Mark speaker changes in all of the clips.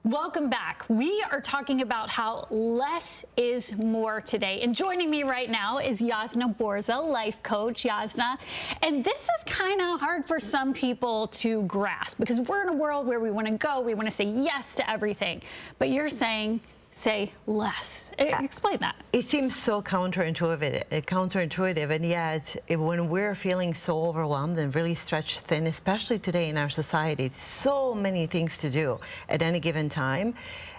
Speaker 1: Welcome back. We are talking about how less is more today. And joining me right now is Jasna Burza, life coach. Jasna, and this is kind of hard for some people to grasp because we're in a world where we want to go, we want to say yes to everything. But you're saying say less. Explain that.
Speaker 2: It seems so counterintuitive, and yet when we're feeling so overwhelmed and really stretched thin, especially today in our society, so many things to do at any given time,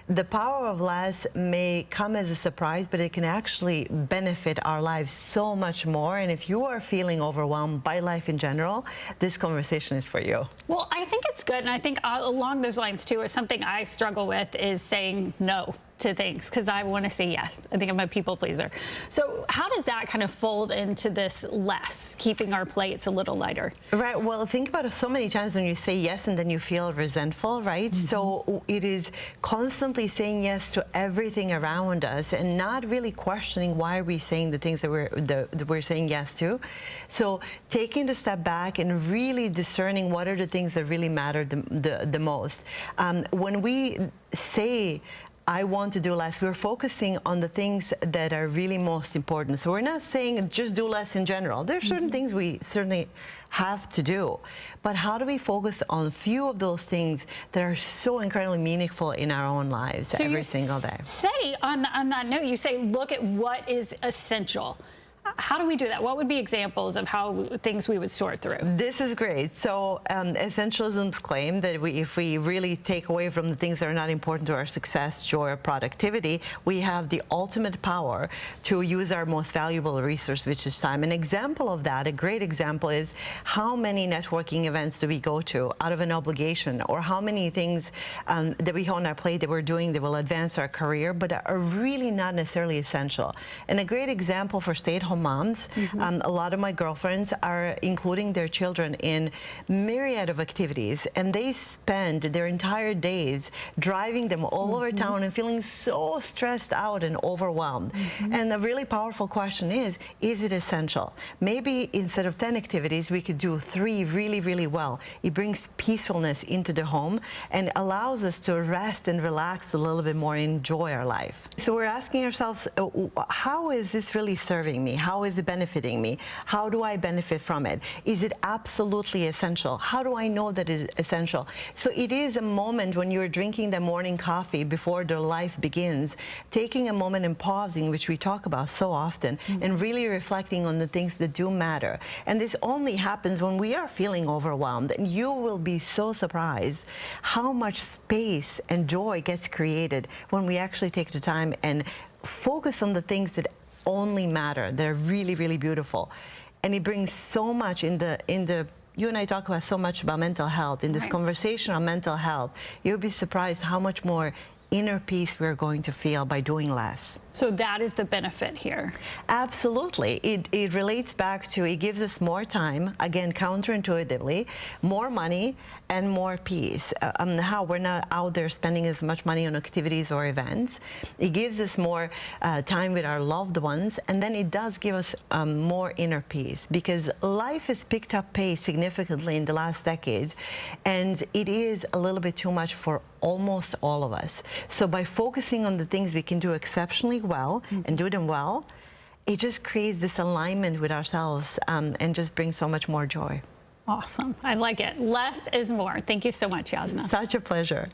Speaker 2: the power of less may come as a surprise, but it can actually benefit our lives so much more. And if you are feeling overwhelmed by life in general, this conversation is for you.
Speaker 1: Well, I think it's good, and I think along those lines too, is something I struggle with is saying no to things because I want to say yes. I think I'm a people pleaser. So how does that kind of fold into this less, keeping our plates a little lighter?
Speaker 2: Right. Well, think about it so many times when you say yes and then you feel resentful, right? Mm-hmm. So it is constantly saying yes to everything around us and not really questioning why we're saying the things that we're saying yes to. So taking the step back and really discerning what are the things that really matter the most. When we say I want to do less, we're focusing on the things that are really most important. So we're not saying just do less in general. There are certain things we certainly have to do. But how do we focus on a few of those things that are so incredibly meaningful in our own lives every single day?
Speaker 1: Say, on that note, you say look at what is essential. How do we do that? What would be examples of how things we would sort through?
Speaker 2: This is great. So essentialism's claim that if we really take away from the things that are not important to our success, joy, or productivity, we have the ultimate power to use our most valuable resource, which is time. An example of that, a great example, is how many networking events do we go to out of an obligation, or how many things that we have on our plate that we're doing that will advance our career, but are really not necessarily essential. And a great example for stay-at-home moms, a lot of my girlfriends are including their children in myriad of activities, and they spend their entire days driving them all over town and feeling so stressed out and overwhelmed. And the really powerful question is it essential? Maybe instead of 10 activities, we could do 3 really, really well. It brings peacefulness into the home and allows us to rest and relax a little bit more and enjoy our life. So we're asking ourselves, how is this really serving me? How is it benefiting me? How do I benefit from it? Is it absolutely essential? How do I know that it is essential? So it is a moment when you're drinking the morning coffee before the life begins, taking a moment and pausing, which we talk about so often, and really reflecting on the things that do matter. And this only happens when we are feeling overwhelmed, and you will be so surprised how much space and joy gets created when we actually take the time and focus on the things that only matter. They're really, really beautiful. And it brings so much in the you and I talk about so much about mental health. In this conversation on mental health, you'll be surprised how much more inner peace we're going to feel by doing less.
Speaker 1: So that is the benefit here.
Speaker 2: Absolutely. It relates back to, it gives us more time, again, counterintuitively, more money and more peace. How we're not out there spending as much money on activities or events. It gives us more time with our loved ones, and then it does give us more inner peace, because life has picked up pace significantly in the last decade, and it is a little bit too much for almost all of us. So by focusing on the things we can do exceptionally well and do them well, it just creates this alignment with ourselves and just brings so much more joy.
Speaker 1: Awesome. I like it. Less is more. Thank you so much, Jasna.
Speaker 2: Such a pleasure.